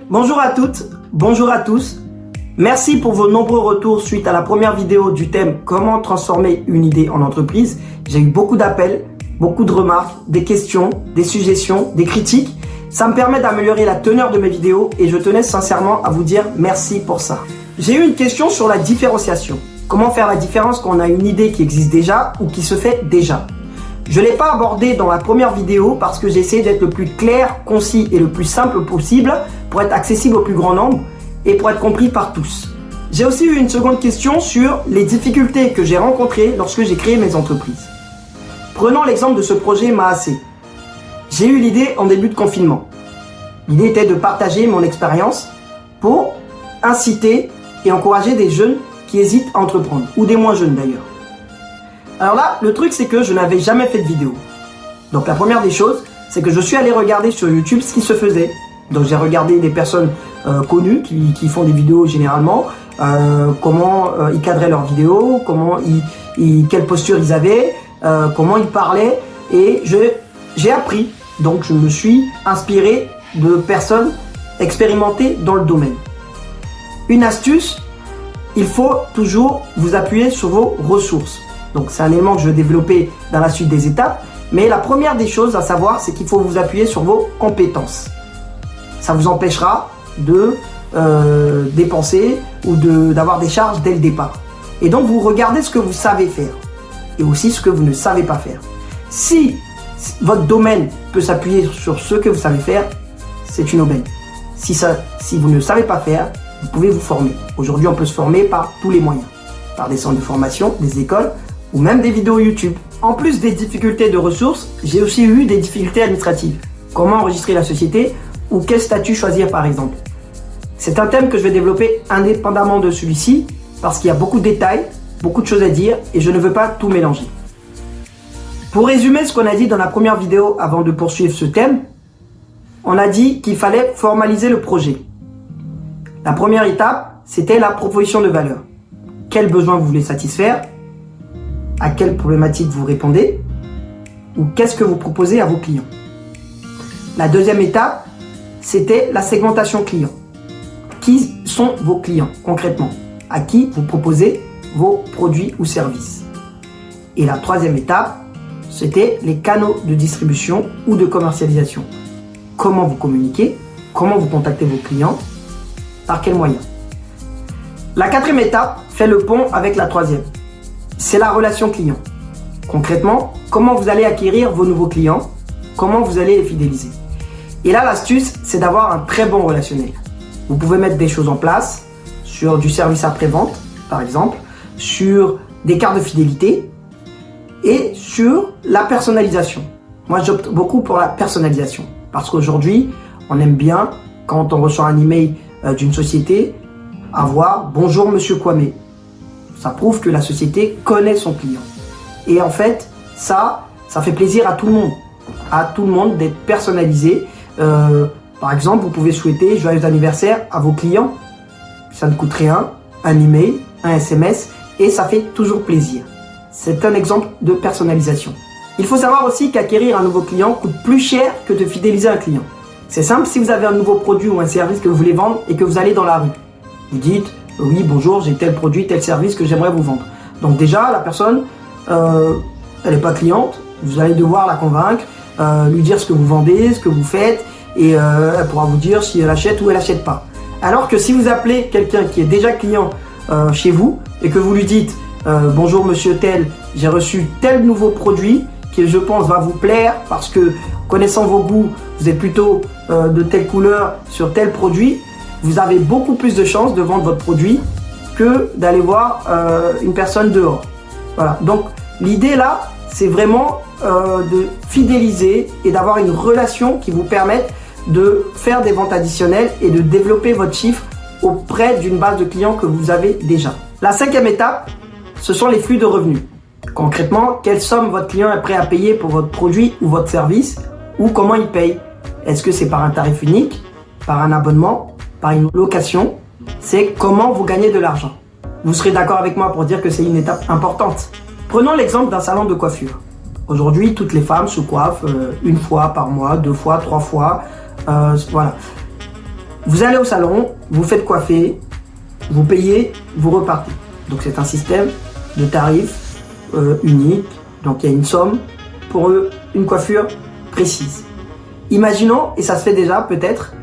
Bonjour à toutes, bonjour à tous. Merci pour vos nombreux retours suite à la première vidéo du thème « Comment transformer une idée en entreprise ». J'ai eu beaucoup d'appels, beaucoup de remarques, des questions, des suggestions, des critiques. Ça me permet d'améliorer la teneur de mes vidéos et je tenais sincèrement à vous dire merci pour ça. J'ai eu une question sur la différenciation. Comment faire la différence quand on a une idée qui existe déjà ou qui se fait déjà? Je ne l'ai pas abordé dans la première vidéo parce que j'ai essayé d'être le plus clair, concis et le plus simple possible pour être accessible au plus grand nombre et pour être compris par tous. J'ai aussi eu une seconde question sur les difficultés que j'ai rencontrées lorsque j'ai créé mes entreprises. Prenons l'exemple de ce projet MAAC. J'ai eu l'idée en début de confinement. L'idée était de partager mon expérience pour inciter et encourager des jeunes qui hésitent à entreprendre, ou des moins jeunes d'ailleurs. Alors là, le truc c'est que je n'avais jamais fait de vidéo. Donc la première des choses, c'est que je suis allé regarder sur YouTube ce qui se faisait. Donc j'ai regardé des personnes connues qui font des vidéos généralement, comment ils cadraient leurs vidéos, quelle posture ils avaient, comment ils parlaient, et j'ai appris. Donc je me suis inspiré de personnes expérimentées dans le domaine. Une astuce, il faut toujours vous appuyer sur vos ressources. Donc c'est un élément que je vais développer dans la suite des étapes. Mais la première des choses à savoir, c'est qu'il faut vous appuyer sur vos compétences. Ça vous empêchera de dépenser ou d'avoir des charges dès le départ. Et donc vous regardez ce que vous savez faire et aussi ce que vous ne savez pas faire. Si votre domaine peut s'appuyer sur ce que vous savez faire, c'est une aubaine. Si vous ne savez pas faire, vous pouvez vous former. Aujourd'hui, on peut se former par tous les moyens. Par des centres de formation, des écoles ou même des vidéos YouTube. En plus des difficultés de ressources, j'ai aussi eu des difficultés administratives. Comment enregistrer la société ou quel statut choisir par exemple. C'est un thème que je vais développer indépendamment de celui-ci parce qu'il y a beaucoup de détails, beaucoup de choses à dire et je ne veux pas tout mélanger. Pour résumer ce qu'on a dit dans la première vidéo avant de poursuivre ce thème, on a dit qu'il fallait formaliser le projet. La première étape, c'était la proposition de valeur. Quels besoins vous voulez satisfaire? À quelle problématique vous répondez? Ou qu'est-ce que vous proposez à vos clients? La deuxième étape, c'était la segmentation client. Qui sont vos clients concrètement? À qui vous proposez vos produits ou services? Et la troisième étape, c'était les canaux de distribution ou de commercialisation. Comment vous communiquez? Comment vous contactez vos clients? Par quels moyens? La quatrième étape fait le pont avec la troisième. C'est la relation client. Concrètement, comment vous allez acquérir vos nouveaux clients? Comment vous allez les fidéliser? Et là, l'astuce, c'est d'avoir un très bon relationnel. Vous pouvez mettre des choses en place sur du service après-vente, par exemple, sur des cartes de fidélité et sur la personnalisation. Moi, j'opte beaucoup pour la personnalisation parce qu'aujourd'hui, on aime bien, quand on reçoit un email d'une société, avoir « Bonjour Monsieur Kwame ». Ça prouve que la société connaît son client. Et en fait, ça fait plaisir à tout le monde d'être personnalisé. Par exemple, vous pouvez souhaiter joyeux anniversaire à vos clients. Ça ne coûte rien, un email, un SMS et ça fait toujours plaisir. C'est un exemple de personnalisation. Il faut savoir aussi qu'acquérir un nouveau client coûte plus cher que de fidéliser un client. C'est simple, si vous avez un nouveau produit ou un service que vous voulez vendre et que vous allez dans la rue, vous dites « Oui, bonjour, j'ai tel produit, tel service que j'aimerais vous vendre. » Donc déjà, la personne, elle n'est pas cliente, vous allez devoir la convaincre, lui dire ce que vous vendez, ce que vous faites, et elle pourra vous dire si elle achète ou elle n'achète pas. Alors que si vous appelez quelqu'un qui est déjà client chez vous et que vous lui dites « Bonjour monsieur tel, j'ai reçu tel nouveau produit qui je pense va vous plaire parce que connaissant vos goûts, vous êtes plutôt de telle couleur sur tel produit », vous avez beaucoup plus de chances de vendre votre produit que d'aller voir une personne dehors. Voilà. Donc l'idée là, c'est vraiment de fidéliser et d'avoir une relation qui vous permette de faire des ventes additionnelles et de développer votre chiffre auprès d'une base de clients que vous avez déjà. La cinquième étape, ce sont les flux de revenus. Concrètement, quelle somme votre client est prêt à payer pour votre produit ou votre service ou comment il paye. Est-ce que c'est par un tarif unique, par un abonnement, par une location? C'est comment vous gagnez de l'argent. Vous serez d'accord avec moi pour dire que c'est une étape importante. Prenons l'exemple d'un salon de coiffure. Aujourd'hui, toutes les femmes se coiffent une fois par mois, 2 fois, 3 fois. Voilà. Vous allez au salon, vous faites coiffer, vous payez, vous repartez. Donc c'est un système de tarifs unique. Donc il y a une somme pour une coiffure précise. Imaginons, et ça se fait déjà peut-être,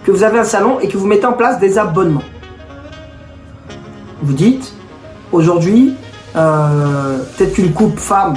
que vous avez un salon et que vous mettez en place des abonnements. Vous dites, aujourd'hui, peut-être qu'une coupe femme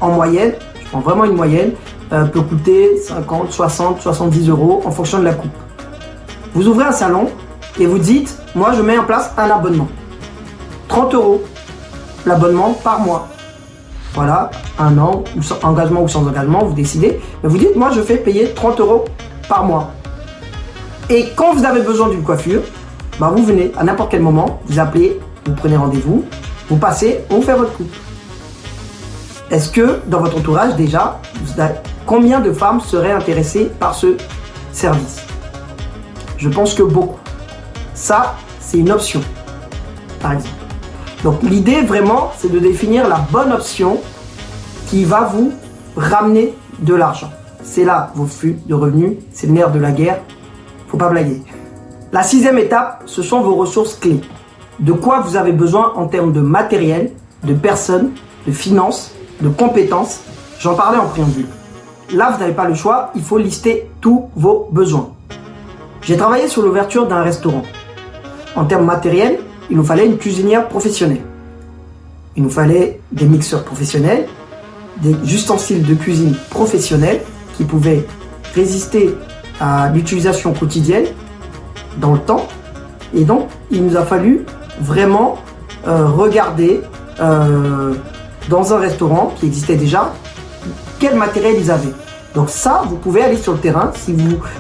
en moyenne, je prends vraiment une moyenne, peut coûter 50, 60, 70 € en fonction de la coupe. Vous ouvrez un salon et vous dites, moi je mets en place un abonnement. 30 € l'abonnement par mois. Voilà, un an, ou sans engagement ou sans engagement, vous décidez. Mais vous dites, moi je fais payer 30 € par mois. Et quand vous avez besoin d'une coiffure, bah vous venez à n'importe quel moment, vous appelez, vous prenez rendez-vous, vous passez, on fait votre coupe. Est-ce que dans votre entourage déjà, combien de femmes seraient intéressées par ce service? Je pense que beaucoup. Ça, c'est une option, par exemple. Donc l'idée vraiment, c'est de définir la bonne option qui va vous ramener de l'argent. C'est là vos flux de revenus, c'est le nerf de la guerre, faut pas blaguer. La 6e étape, ce sont vos ressources clés. De quoi vous avez besoin en termes de matériel, de personnes, de finances, de compétences. J'en parlais en préambule. Là, vous n'avez pas le choix, il faut lister tous vos besoins. J'ai travaillé sur l'ouverture d'un restaurant. En termes matériels, il nous fallait une cuisinière professionnelle. Il nous fallait des mixeurs professionnels, des ustensiles de cuisine professionnels qui pouvaient résister à l'utilisation quotidienne dans le temps. Et donc, il nous a fallu vraiment regarder dans un restaurant qui existait déjà, quel matériel ils avaient. Donc ça, vous pouvez aller sur le terrain, si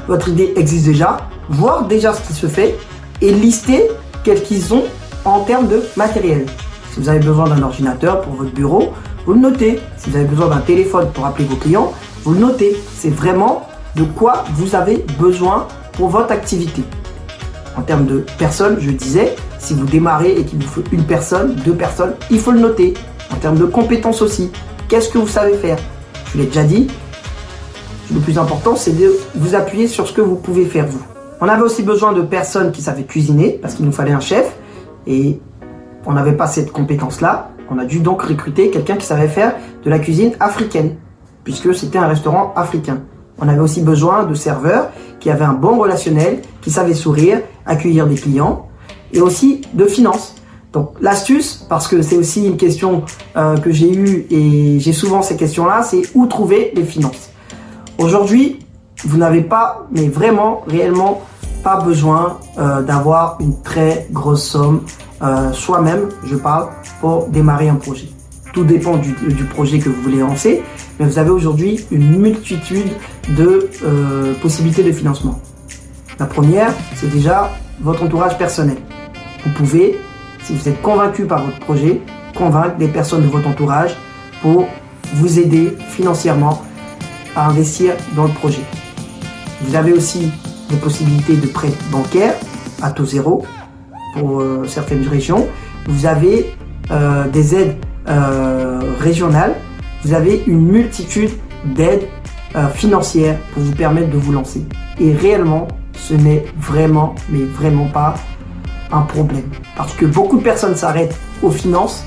votre idée existe déjà, voir déjà ce qui se fait et lister quels qu'ils ont en termes de matériel. Si vous avez besoin d'un ordinateur pour votre bureau, vous le notez. Si vous avez besoin d'un téléphone pour appeler vos clients, vous le notez. C'est vraiment de quoi vous avez besoin pour votre activité. En termes de personnes, je disais, si vous démarrez et qu'il vous faut une personne, 2 personnes, il faut le noter. En termes de compétences aussi, qu'est-ce que vous savez faire? Je l'ai déjà dit, le plus important, c'est de vous appuyer sur ce que vous pouvez faire vous. On avait aussi besoin de personnes qui savaient cuisiner, parce qu'il nous fallait un chef, et on n'avait pas cette compétence-là. On a dû donc recruter quelqu'un qui savait faire de la cuisine africaine, puisque c'était un restaurant africain. On avait aussi besoin de serveurs qui avaient un bon relationnel, qui savaient sourire, accueillir des clients, et aussi de finances. Donc l'astuce, parce que c'est aussi une question que j'ai eue, et j'ai souvent ces questions-là, c'est où trouver les finances. Aujourd'hui, vous n'avez pas, mais vraiment, réellement, pas besoin d'avoir une très grosse somme soi-même, je parle, pour démarrer un projet. Tout dépend du projet que vous voulez lancer, mais vous avez aujourd'hui une multitude de possibilités de financement. La première, c'est déjà votre entourage personnel. Vous pouvez, si vous êtes convaincu par votre projet, convaincre des personnes de votre entourage pour vous aider financièrement à investir dans le projet. Vous avez aussi des possibilités de prêts bancaires à taux zéro pour certaines régions. Vous avez des aides régionales. Vous avez une multitude d'aides financières pour vous permettre de vous lancer. Et réellement, ce n'est vraiment, mais vraiment pas un problème. Parce que beaucoup de personnes s'arrêtent aux finances,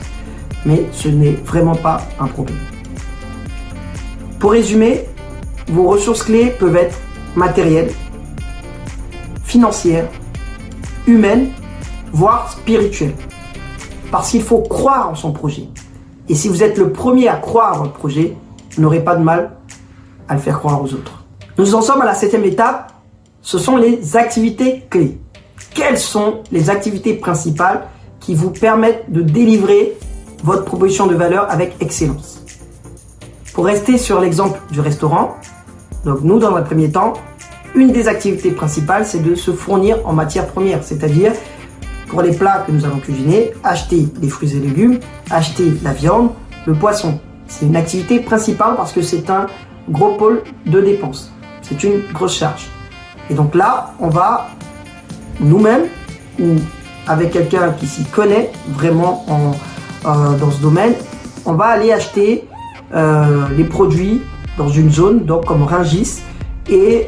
mais ce n'est vraiment pas un problème. Pour résumer, vos ressources clés peuvent être matérielles, financières, humaines, voire spirituelles. Parce qu'il faut croire en son projet. Et si vous êtes le premier à croire en votre projet, vous n'aurez pas de mal à le faire croire aux autres. Nous en sommes à la 7e étape, ce sont les activités clés. Quelles sont les activités principales qui vous permettent de délivrer votre proposition de valeur avec excellence? Pour rester sur l'exemple du restaurant, donc nous dans un premier temps, une des activités principales c'est de se fournir en matières premières, c'est-à-dire pour les plats que nous allons cuisiner, acheter les fruits et légumes, acheter la viande, le poisson. C'est une activité principale parce que c'est un gros pôle de dépenses. C'est une grosse charge. Et donc là, on va nous-mêmes ou avec quelqu'un qui s'y connaît vraiment dans ce domaine, on va aller acheter les produits dans une zone, donc comme Rungis, et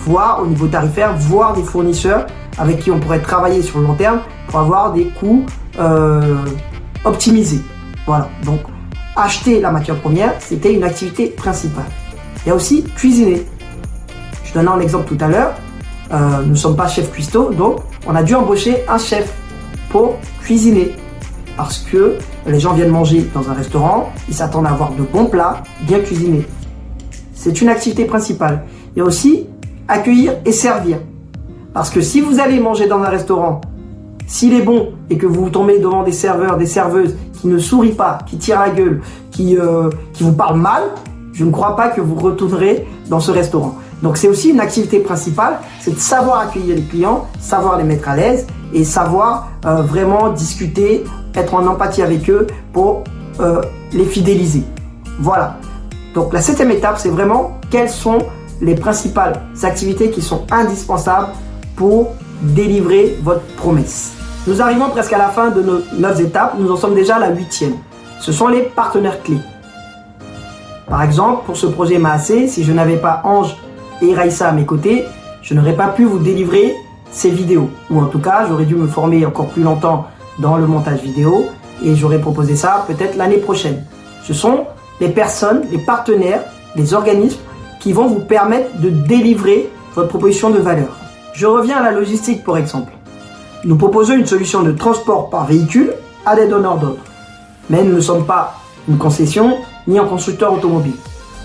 voir au niveau tarifaire, voir des fournisseurs avec qui on pourrait travailler sur le long terme pour avoir des coûts optimisés. Voilà, donc acheter la matière première, c'était une activité principale. Il y a aussi cuisiner. Je donnais un exemple tout à l'heure, nous ne sommes pas chef cuistot, donc on a dû embaucher un chef pour cuisiner. Parce que les gens viennent manger dans un restaurant, ils s'attendent à avoir de bons plats, bien cuisinés. C'est une activité principale. Il y a aussi accueillir et servir. Parce que si vous allez manger dans un restaurant, s'il est bon et que vous tombez devant des serveurs, des serveuses qui ne sourient pas, qui tirent la gueule, qui vous parlent mal, je ne crois pas que vous retournerez dans ce restaurant. Donc c'est aussi une activité principale, c'est de savoir accueillir les clients, savoir les mettre à l'aise et savoir vraiment discuter, être en empathie avec eux pour les fidéliser. Voilà. Donc la 7e étape, c'est vraiment quelles sont les principales activités qui sont indispensables pour délivrer votre promesse. Nous arrivons presque à la fin de nos 9 étapes, nous en sommes déjà à la 8e. Ce sont les partenaires clés. Par exemple, pour ce projet MAAC, si je n'avais pas Ange et Raïssa à mes côtés, je n'aurais pas pu vous délivrer ces vidéos. Ou en tout cas, j'aurais dû me former encore plus longtemps dans le montage vidéo et j'aurais proposé ça peut-être l'année prochaine. Ce sont les personnes, les partenaires, les organismes qui vont vous permettre de délivrer votre proposition de valeur. Je reviens à la logistique pour exemple. Nous proposons une solution de transport par véhicule à des donneurs d'ordre. Mais nous ne sommes pas une concession ni un constructeur automobile.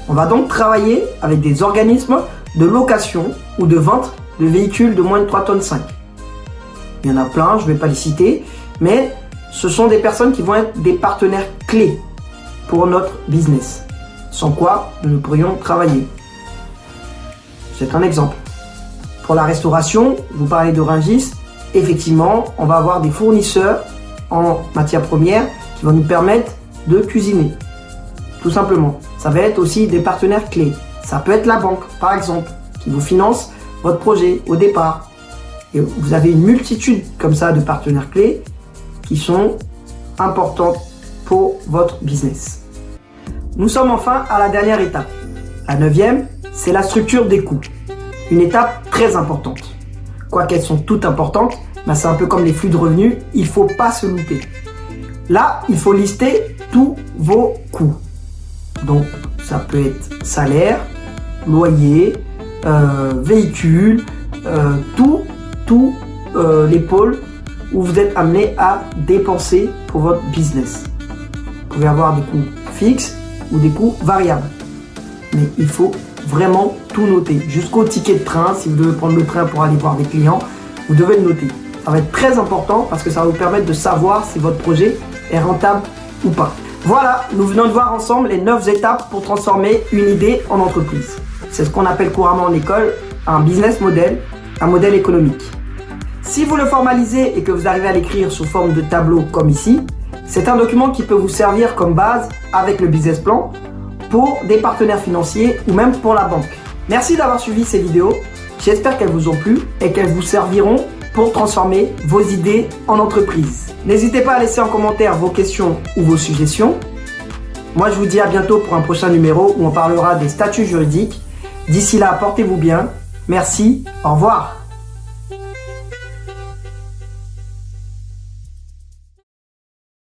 On va donc travailler avec des organismes de location ou de vente de véhicules de moins de 3,5 tonnes. Il y en a plein, je ne vais pas les citer, mais ce sont des personnes qui vont être des partenaires clés pour notre business, sans quoi nous ne pourrions travailler. C'est un exemple. Pour la restauration, vous parlez de Rungis, effectivement, on va avoir des fournisseurs en matière première qui vont nous permettre de cuisiner. Tout simplement. Ça va être aussi des partenaires clés. Ça peut être la banque, par exemple, qui vous finance votre projet au départ. Et vous avez une multitude comme ça de partenaires clés qui sont importants pour votre business. Nous sommes enfin à la dernière étape. La 9e, c'est la structure des coûts. Une étape très importante. Quoiqu'elles sont toutes importantes, ben c'est un peu comme les flux de revenus, il ne faut pas se louper. Là, il faut lister tous vos coûts. Donc, ça peut être salaire, loyer, véhicule, tout les pôles où vous êtes amené à dépenser pour votre business. Vous pouvez avoir des coûts fixes ou des coûts variables. Mais il faut vraiment tout noter. Jusqu'au ticket de train, si vous devez prendre le train pour aller voir des clients, vous devez le noter. Ça va être très important parce que ça va vous permettre de savoir si votre projet est rentable ou pas. Voilà, nous venons de voir ensemble les 9 étapes pour transformer une idée en entreprise. C'est ce qu'on appelle couramment en école un business model, un modèle économique. Si vous le formalisez et que vous arrivez à l'écrire sous forme de tableau comme ici, c'est un document qui peut vous servir comme base avec le business plan pour des partenaires financiers ou même pour la banque. Merci d'avoir suivi ces vidéos. J'espère qu'elles vous ont plu et qu'elles vous serviront pour transformer vos idées en entreprise. N'hésitez pas à laisser en commentaire vos questions ou vos suggestions. Moi, je vous dis à bientôt pour un prochain numéro où on parlera des statuts juridiques. D'ici là, portez-vous bien. Merci, au revoir.